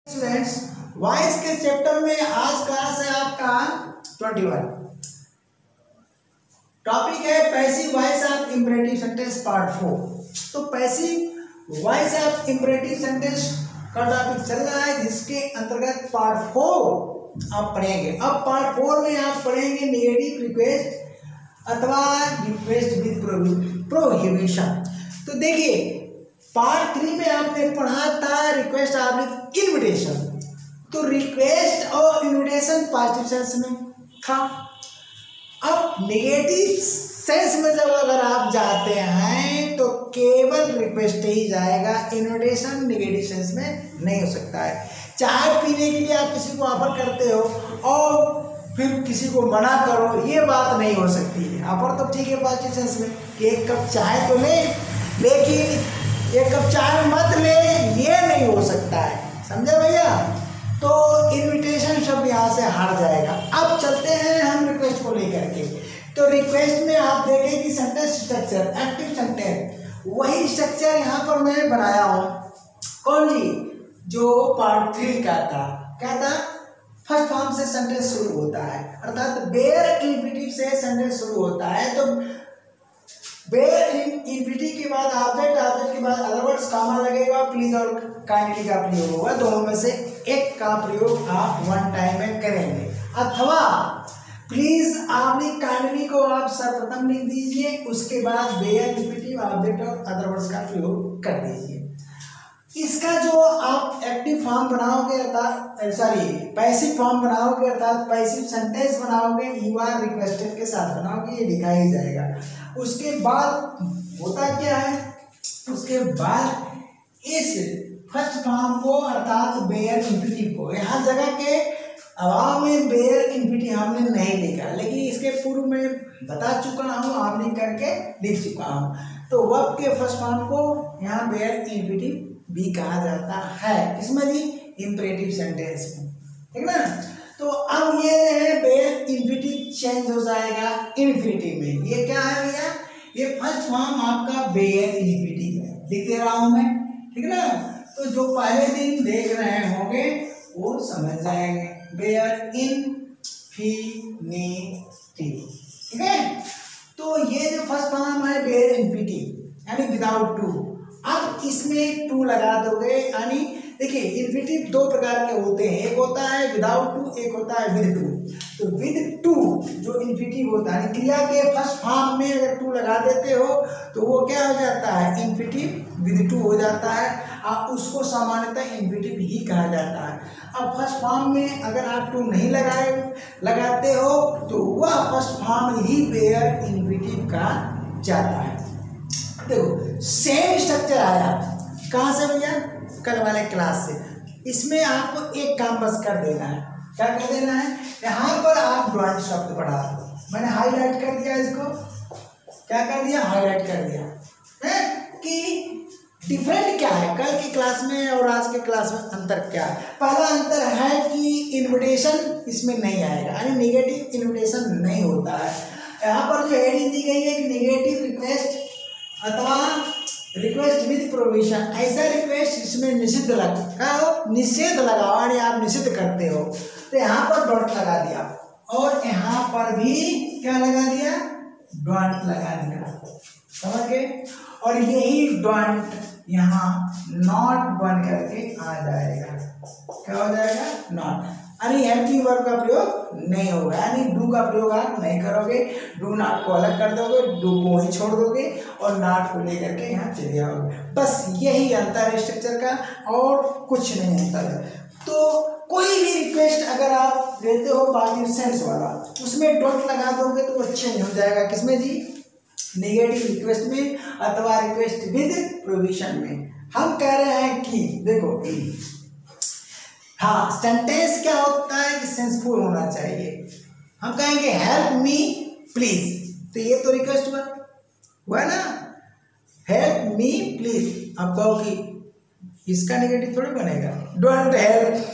Students, voice के chapter में आज क्लास है आपका 21। टॉपिक है passive voice of imperative sentence part 4। तो passive voice of imperative sentence का टॉपिक चल रहा है, जिसके अंतर्गत पार्ट 4 आप पढ़ेंगे। अब पार्ट 4 में आप पढ़ेंगे नेगेटिव रिक्वेस्ट अथवा रिक्वेस्ट विद प्रोहिबिशन। तो देखिए, पार्ट 3 में आपने पढ़ा था रिक्वेस्ट ऑफ इनविटेशन। तो रिक्वेस्ट और इनविटेशन पॉजिटिव सेंस में था। अब नेगेटिव सेंस में जब अगर आप जाते हैं तो केवल रिक्वेस्ट ही जाएगा, इनविटेशन नेगेटिव सेंस में नहीं हो सकता है। चाय पीने के लिए आप किसी को ऑफर करते हो और फिर किसी को मना करो, ये बात नहीं हो सकती है। ऑफर तो ठीक है पॉजिटिव सेंस में कि एक कप चाय तो ले, लेकिन एक कप चाय मत ले, ये नहीं हो सकता है। समझे भैया? तो इनविटेशन शब्द यहाँ से हट जाएगा। अब चलते हैं हम रिक्वेस्ट को लेकर के। तो रिक्वेस्ट में आप देखें कि सेंटेंस स्ट्रक्चर, एक्टिव सेंटेंस, वही स्ट्रक्चर यहाँ पर मैं बनाया हूँ। कौन जी? जो पार्ट 3 का था। क्या था? फर्स्ट फॉर्म से सेंटेंस शुरू होता है, अर्थात बेयर इन्फिनिटिव से सेंटेंस शुरू होता है। तो बेयर इन्फिनिटिव के बाद ऑब्जेक्ट, ऑब्जेक्ट के बाद अदर वर्ड्स, कामा लगेगा, प्लीज और काइंडली का प्रयोग होगा। दोनों में से एक का प्रयोग आप वन टाइम में करेंगे, अथवा प्लीज आप काइंडली को आप सर्वप्रथम लिख दीजिए, उसके बाद बेयर इन्फिनिटिव, ऑब्जेक्ट और अदर वर्ड्स का प्रयोग कर दीजिए। इसका जो आप एक्टिव फॉर्म बनाओगे, अर्थात पैसिव फॉर्म बनाओगे, अर्थात पैसिव सेंटेंस बनाओगे, यू आर रिक्वेस्टेड के साथ बनाओगे, ये लिखा ही जाएगा। उसके बाद होता क्या है? उसके बाद इस फर्स्ट फॉर्म को, अर्थात बेयर इन्फिनिटिव को, यहाँ जगह के अभाव में बेयर इन्फिनिटिव हमने नहीं लिखा, लेकिन इसके पूर्व में बता चुका हूँ, आप लिख करके लिख चुका हूँ। तो वर्ब के फर्स्ट फॉर्म को यहाँ बेयर इन्फिनिटिव भी कहा जाता है। इसमें भी इंपरेटिव सेंटेंस में, ठीक ना? तो अब ये है बेयर इन्फिनिटिव चेंज हो जाएगा इन्फिनिटिव में। ये क्या है भैया? ये फर्स्ट फॉर्म आपका बेयर इन्फिनिटिव है, लिख दे रहा हूं मैं, ठीक ना? तो जो पहले दिन देख रहे होंगे वो समझ जाएंगे। बेयर इन्फिनिटिव, ठीक है? तो ये जो फर्स्ट फॉर्म है बेयर इन्फिनिटिव, यानी विदाउट टू। अब इसमें टू लगा दोगे, यानी देखिए इन्फिनिटिव दो प्रकार के होते हैं, एक होता है विदाउट टू, एक होता है विद टू। तो विद टू जो इन्फिनिटिव होता है, क्रिया के फर्स्ट फॉर्म में अगर टू लगा देते हो तो वो क्या हो जाता है? इन्फिनिटिव विद टू हो जाता है। आप उसको सामान्यतः इन्फिनिटिव ही कहा जाता है। अब फर्स्ट फॉर्म में अगर आप टू नहीं लगाते हो तो वह फर्स्ट फॉर्म ही बेयर इन्फिनिटिव कहा जाता है। देखो सेम स्ट्रक्चर आया कहाँ से भैया? कल वाले क्लास से। इसमें आपको एक काम बस कर देना है। क्या कर देना है? यहाँ पर आप डोंट शब्द बढ़ा दो। मैंने हाईलाइट कर दिया इसको। क्या कर दिया? हाईलाइट कर दिया है कि डिफरेंट क्या है कल की क्लास में और आज के क्लास में अंतर क्या है। पहला अंतर है कि इन्विटेशन इसमें नहीं आएगा, यानी नेगेटिव इन्विटेशन नहीं होता है। यहाँ पर जो हेडिंग दी गई है कि नेगेटिव रिक्वेस्ट अथवा रिक्वेस्ट विद प्रोविजन, ऐसा रिक्वेस्ट जिसमें निषिद्ध लगा हो, निषेध लगा हो, यानी आप निषिद्ध करते हो, तो यहाँ पर डॉट लगा दिया और यहाँ पर भी क्या लगा दिया? डॉट लगा दिया। समझ गए? और यही डॉट यहाँ नॉट बन करके आ जाएगा। क्या हो जाएगा? नॉट, यानी हेल्पिंग वर्ब का प्रयोग नहीं होगा, यानी डू का प्रयोग आप नहीं करोगे। डू नॉट को अलग कर दोगे, डू को ही छोड़ दोगे और नॉट को लेकर के यहाँ चले आओगे। बस यही अंतर है स्ट्रक्चर का, और कुछ नहीं अंतर है। तो कोई भी रिक्वेस्ट अगर आप देते हो पॉजिटिव सेंस वाला, उसमें डॉट लगा दोगे तो वो चेंज हो जाएगा। किसमें जी? नेगेटिव रिक्वेस्ट में अथवा रिक्वेस्ट विद प्रोविजन में। हम कह रहे हैं कि देखो, हाँ, सेंटेंस क्या होता है कि सेंसफुल होना चाहिए। हम कहेंगे हेल्प मी प्लीज, तो ये तो रिक्वेस्ट हुआ ना, हेल्प मी प्लीज। आप कहो कि इसका नेगेटिव थोड़ी बनेगा, डोंट हेल्प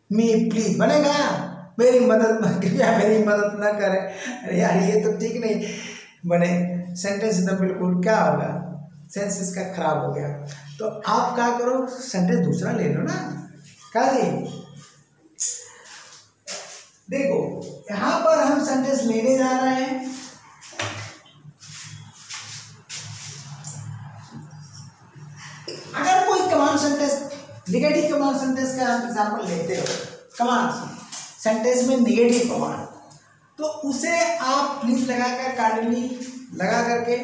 मी प्लीज बनेगा, मेरी मदद कृपया मेरी मदद ना करें। अरे यार ये तो ठीक नहीं बने सेंटेंस, एकदम बिल्कुल क्या होगा? सेंस इसका खराब हो गया। तो आप क्या करो, सेंटेंस दूसरा ले लो ना। क्या जी, देखो यहां पर हम सेंटेंस लेने जा रहे हैं। अगर कोई command sentence, negative command sentence का आप एग्जांपल लेते हो, कमांड सेंटेंस में नेगेटिव कमांड, तो उसे आप प्लीज लगाकर कार्डिनली लगा करके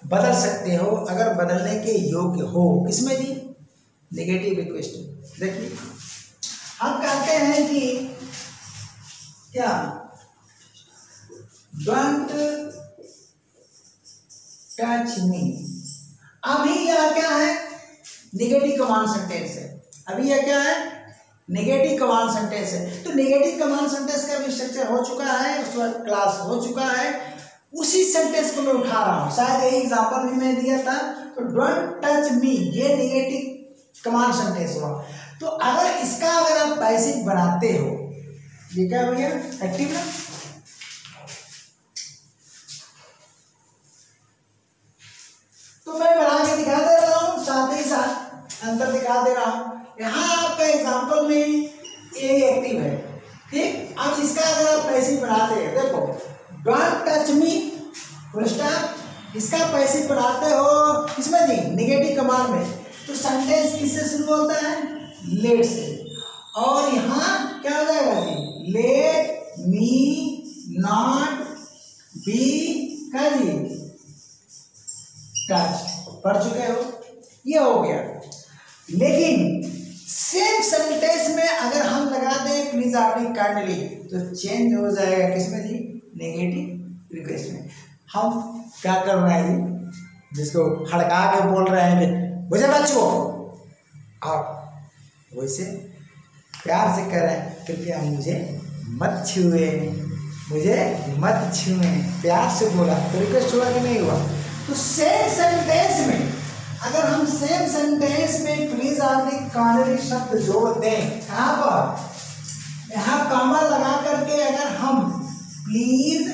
बदल सकते हो अगर बदलने के योग्य हो। किसमें जी, नेगेटिव रिक्वेस्ट। देखिए हम कहते हैं कि क्या, डोंट टच मी। अभी यह क्या है, नेगेटिव कमांड सेंटेंस है। अभी यह क्या है, नेगेटिव कमांड सेंटेंस है। तो नेगेटिव कमांड सेंटेंस का भी स्ट्रक्चर हो चुका है, उसके बाद क्लास हो चुका है, उसी सेंटेंस को मैं उठा रहा हूं। शायद यही एग्जांपल भी मैं दिया था। तो डोंट टच मी ये नेगेटिव कमांड सेंटेंस हुआ। तो अगर इसका अगर आप पैसिव बनाते हो, ये क्या भैया, एक्टिव ना, तो मैं बना के दिखा दे रहा हूं, साथ ही साथ अंतर दिखा दे रहा हूं। यहां आपका एग्जांपल में ए एक्टिव है, ठीक। अब इसका अगर आप पैसिव बनाते हैं, देखो don't touch me full stop, इसका पैसिव बनाते हो किसमें जी, नेगेटिव कमांड में। तो सेंटेंस किससे शुरू होता है, लेट से, और यहाँ क्या हो जाएगा जी, लेट मी नॉट बी क्या जी टच। पढ़ चुके हो, ये हो गया। लेकिन सेम सेंटेंस में अगर हम लगा दें प्लीज आपकी काइंडली, तो चेंज हो जाएगा किसमें जी, नेगेटिव रिक्वेस्ट में। हम क्या कर रहे हैं जी, जिसको हड़का के बोल रहे हैं कि मुझे मत छुओ, आप वैसे प्यार से कह रहे हैं कृपया मुझे मत छुए, मुझे मत छुए, प्यार से बोला तो रिक्वेस्ट हुआ कि नहीं हुआ। तो सेम सेंटेंस में अगर हम सेम सेंटेंस में प्लीज आपने कानली शब्द जोड़ दें, कहाँ पर, यहाँ कॉमा लगा करके अगर हम प्लीज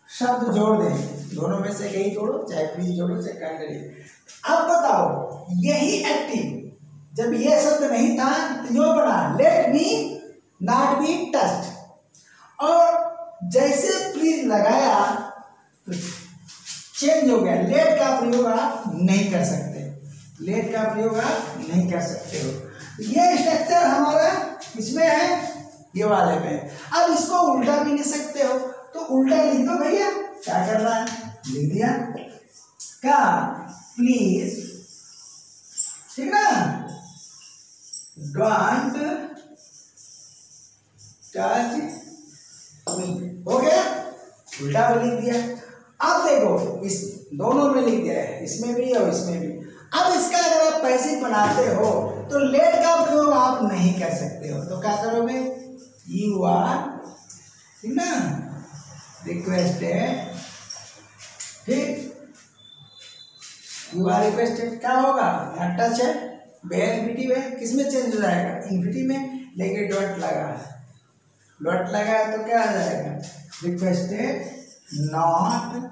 शब्द जोड़ दें, दोनों में से कहीं जोड़ो, चाहे प्लीज जोड़ो चाहे काइंडली। अब बताओ यही एक्टिव जब ये शब्द नहीं था तो यो बना, let me not be touched, और जैसे प्लीज लगाया तो चेंज हो गया। लेट का प्रयोग आप नहीं कर सकते, लेट का प्रयोग आप नहीं कर सकते हो। ये स्ट्रक्चर हमारा इसमें है, ये वाले में। अब इसको उल्टा भी लिख सकते हो, तो उल्टा लिख दो भैया, क्या करना है, लिख दिया क्या, प्लीज, ठीक ना, डोंट टच मी, हो गया, उल्टा भी लिख दिया। अब देखो इस दोनों में लिख दिया है, इसमें भी और इसमें भी। अब इसका अगर आप पैसिव बनाते हो तो लेट का प्रयोग आप नहीं कर सकते हो, तो क्या करोगे, यू आर, ठीक ना, रिक्वेस्टेड, ठीक, यू आर रिक्वेस्टेड, क्या होगा, यहाँ टच है, बेयर इन्फिनिटिव है, किसमें चेंज हो जाएगा, इन्फिनिटिव में, लेके डॉट लगा, डॉट लगा तो क्या आ जाएगा, रिक्वेस्टेड नॉट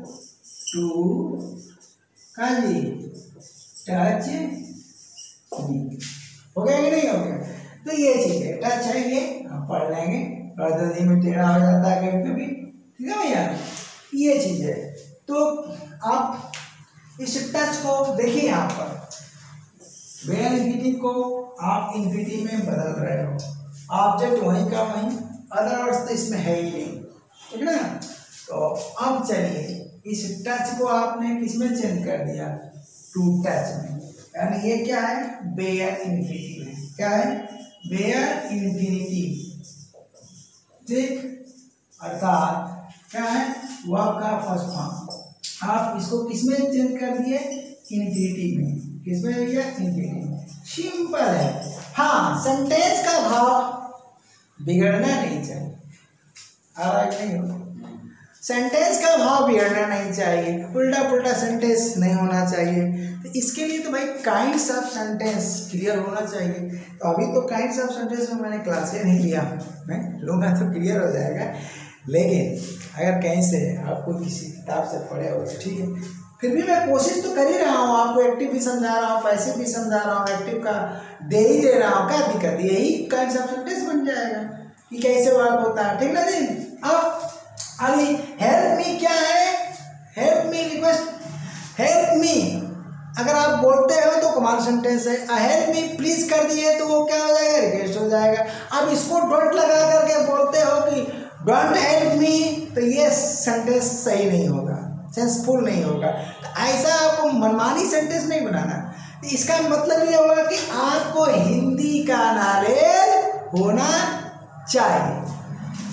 टू का जी टच मी, हो गया कि नहीं हो गया। तो ये चीज है, टच है, ये हम पढ़ लेंगे, पद्धति में टेढ़ा हो जाता है कभी कभी, ठीक है भैया, ये चीज है। तो आप इस टच को देखिए, यहाँ पर वेयर इन्फिनिटिव को आप इन्फिनिटिव में बदल रहे हो, ऑब्जेक्ट वहीं का वहीं, अदरवाइज तो इसमें है ही नहीं, ठीक है ना। तो अब चलिए इस टच को आपने किसमें चेंज कर दिया, टू टच में, यानी ये क्या है, बेयर इन्फिनिटिव है, क्या है, बेयर इन्फिनिटिव, ठीक, अर्थात क्या है, वर्ब का फर्स्ट फॉर्म। आप इसको किसमें चेंज कर दिए, इन्फिनिटिव में, किसमें भैया, इन्फिनिटिव, सिंपल है। हाँ, सेंटेंस का भाव बिगड़ना नहीं चाहिए, आ रहा है नहीं हो, सेंटेंस का भाव बिगड़ना नहीं चाहिए, उल्टा पुल्टा सेंटेंस नहीं होना चाहिए। तो इसके लिए तो भाई काइंड्स ऑफ सेंटेंस क्लियर होना चाहिए। तो अभी तो काइंड्स ऑफ सेंटेंस में मैंने क्लासेस नहीं लिया, मैं लूँगा तो क्लियर हो जाएगा। लेकिन अगर कहीं से आपको किसी किताब से पढ़े हो तो ठीक है, फिर भी मैं कोशिश तो कर ही रहा हूँ, आपको एक्टिव भी समझा रहा हूँ, पैसिव भी समझा रहा हूँ, एक्टिव का दे ही दे रहा हूँ, क्या दिक्कत है, यही काइंड ऑफ सेंटेंस बन जाएगा कि कैसे वर्क होता है, ठीक ना जी। अब अभी हेल्प मी क्या है, help me request, help me अगर आप बोलते हो तो कमांड सेंटेंस है, हेल्प मी प्लीज कर दिए तो वो क्या हो जाएगा, रिक्वेस्ट हो जाएगा। अब इसको डोंट लगा करके बोलते हो कि डोंट हेल्प मी, तो ये सेंटेंस सही नहीं होगा, सेंसफुल नहीं होगा। तो ऐसा आपको मनमानी सेंटेंस नहीं बनाना। तो इसका मतलब ये होगा कि आपको हिंदी का नॉलेज होना चाहिए।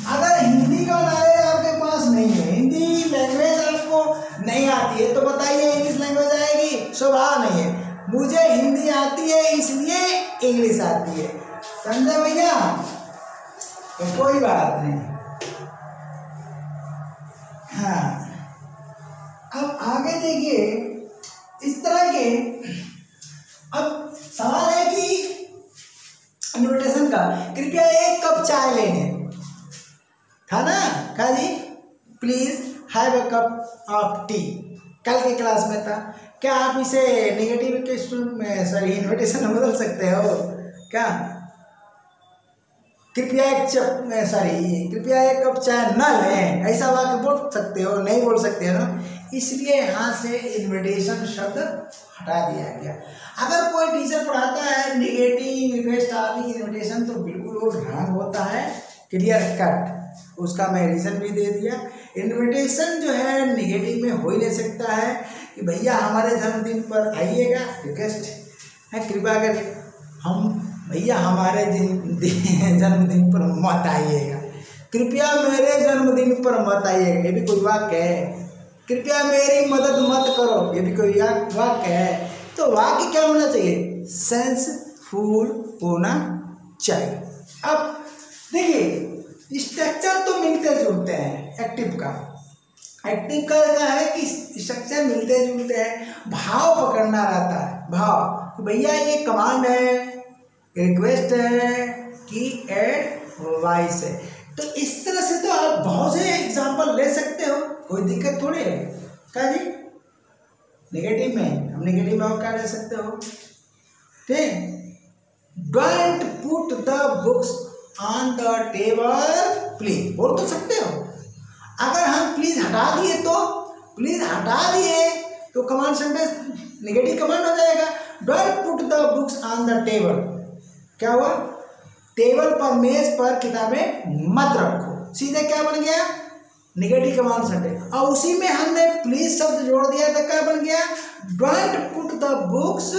अगर हिंदी का नॉलेज आपके पास नहीं है, हिंदी लैंग्वेज आपको नहीं आती है, तो बताइए इंग्लिश लैंग्वेज आएगी, स्वभाव नहीं है। मुझे हिंदी आती है इसलिए इंग्लिश आती है, समझे भैया, तो कोई बात नहीं। हाँ, अब आगे देखिए इस तरह के, अब सवाल है कि इन्विटेशन का, कृपया 1 कप चाय लेने, था ना, कहा जी please have a cup of tea, कल की क्लास में था। क्या आप इसे नेगेटिव के सॉरी इन्विटेशन में बदल सकते हो क्या, कृपया कृपया 1 कप चाय न लें, ऐसा वाक्य बोल सकते हो, नहीं बोल सकते हो ना, इसलिए यहाँ से इन्विटेशन शब्द हटा दिया गया। अगर कोई टीचर पढ़ाता है नेगेटिव रिक्वेस्ट आदि इन्विटेशन, तो बिल्कुल वो ढंग होता है, क्लियर कट, उसका मैं रीज़न भी दे दिया। इन्विटेशन जो है नेगेटिव में हो ही नहीं सकता है कि भैया हमारे जन्मदिन पर आइएगा, रिक्वेस्ट है कृपया करके, हम भैया हमारे जन्मदिन पर मत आइएगा, कृपया मेरे जन्मदिन पर मत आइएगा, ये भी कोई वाक्य है। कृपया मेरी मदद मत करो, ये भी कोई वाक्य है। तो वाक्य क्या होना चाहिए, सेंसफुल होना चाहिए। अब देखिए स्ट्रक्चर तो मिलते जुलते हैं, एक्टिव का क्या है कि स्ट्रक्चर मिलते जुलते हैं, भाव पकड़ना रहता है, भाव तो भैया ये कमांड है, रिक्वेस्ट है कि एड वॉइस है। तो इस तरह से तो आप बहुत से एग्जांपल ले सकते हो, कोई दिक्कत थोड़ी है। क्या जी नेगेटिव में, हम नेगेटिव में और क्या ले सकते हो, ठीक, don't put the books on the table please, बोल तो सकते हो। अगर हम प्लीज हटा दिए तो, प्लीज हटा दिए तो कमांड सेंटेंस नेगेटिव कमांड हो जाएगा। Don't put the books on the table, क्या हुआ, टेबल पर, मेज पर किताबें मत रखो, सीधे क्या बन गया, नेगेटिव कमांड सेंटेंस। और उसी में हमने प्लीज शब्द जोड़ दिया तो क्या बन गया, don't put the books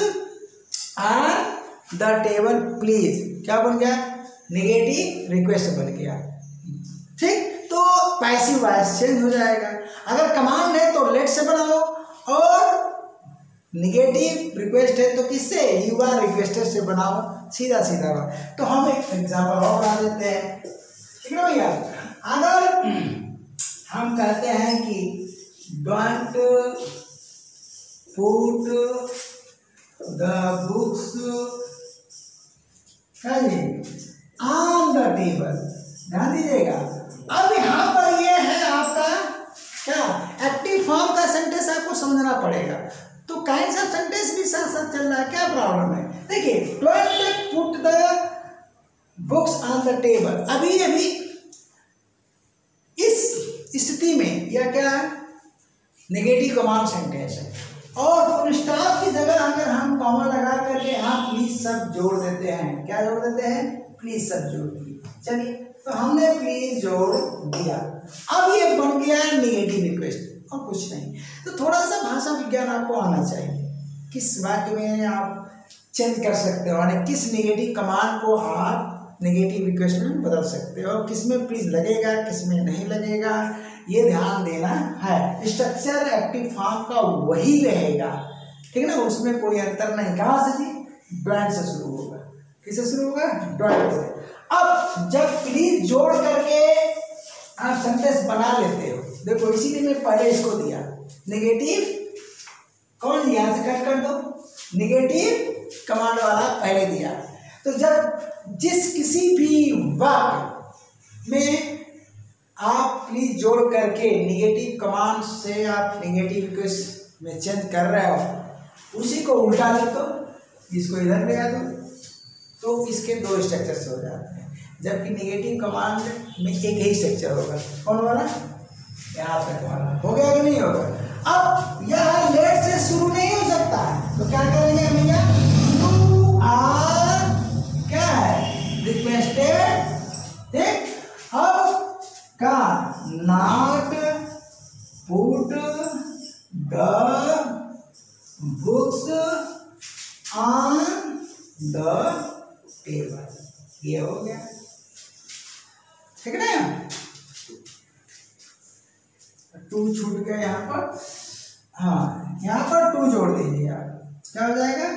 on the table please, क्या बन गया, नेगेटिव रिक्वेस्ट बन गया, ठीक। तो पैसिव वॉइस चेंज हो जाएगा। अगर कमांड है तो लेट से बनाओ, और नेगेटिव रिक्वेस्ट है तो किससे, यू आर रिक्वेस्टेड से बनाओ, सीधा सीधा बात। तो हम एक एग्जांपल और बना देते हैं, ठीक है भैया। अगर हम कहते हैं कि don't put the books on the table, ध्यान दीजिएगा। अब यहाँ पर ये है आपका क्या, एक्टिव फॉर्म का सेंटेंस आपको समझना पड़ेगा। तो काइंड ऑफ सेंटेंस भी साथ साथ चल रहा है, क्या प्रॉब्लम है, देखिए don't put the books on the table, अभी अभी इस स्थिति में यह क्या है, नेगेटिव कमांड सेंटेंस है। और फुल स्टॉप की जगह अगर हम कॉमा लगा करके यहाँ प्लीज सब जोड़ देते हैं, क्या जोड़ देते हैं, प्लीज सब जोड़ दिए, चलिए तो हमने प्लीज जोड़ दिया। अब ये बन गया नेगेटिव रिक्वेस्ट और कुछ नहीं। तो थोड़ा सा भाषा विज्ञान आपको आना चाहिए, किस वाक्य में आप चेंज कर सकते हो, यानी किस नेगेटिव कमांड को आप नेगेटिव रिक्वेस्ट में बदल सकते हो, किस में प्लीज लगेगा, किस में नहीं लगेगा, ये ध्यान देना है। स्ट्रक्चर एक्टिव फॉर्म का वही रहेगा, ठीक है ना, उसमें कोई अंतर नहीं। कहाँ से जी, डोंट से शुरू होगा, किससे शुरू होगा, डोंट से। अब जब प्लीज जोड़ करके आप सेंटेंस बना लेते हो, देखो इसीलिए मैं पहले इसको दिया नेगेटिव, कौन यहाँ से कट कर दो, नेगेटिव कमांड वाला पहले दिया। तो जब जिस किसी भी वाक्य में आप प्लीज जोड़ करके नेगेटिव कमांड से आप नेगेटिव रिक्वेस्ट में चेंज कर रहे हो उसी को उल्टा लिख दो, इसको इधर ले आ दो, तो इसके दो स्ट्रक्चर्स हो जाते हैं। जबकि नेगेटिव कमांड में एक ही स्ट्रक्चर होगा, कौन वाला, यहाँ तक वाला। हो गया कि नहीं होगा? अब यह लेट से शुरू नहीं हो सकता है, तो क्या करेंगे भैया, यू आर क्या है रिक्वेस्टेड, ठीक। अब का not put the books on the table, ये हो गया, ठीक है ना। टू छूट गया यहाँ पर, हाँ यहाँ पर टू जोड़ दीजिए आप, क्या हो जाएगा,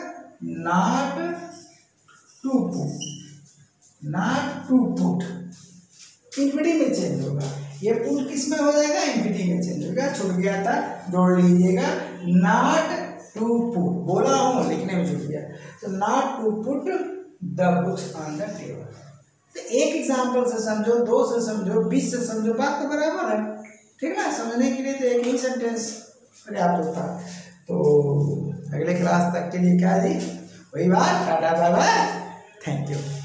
not to put, not to put, infinity में चेंज होगा। ये पुट किस में हो जाएगा, इन्फिनिटी में चेंज होगा। छूट गया था, जोड़ लीजिएगा, नॉट टू पुट, बोला हूँ लिखने में छूट गया, तो not to put the books on the table. तो एक एग्जाम्पल से समझो, दो से समझो, 20 से समझो, बात तो बराबर है, ठीक है ना। समझने के लिए तो एक ही सेंटेंस पर्याप्त होता है। तो अगले क्लास तक के लिए क्या जी, वही बात, tata bye bye, thank you.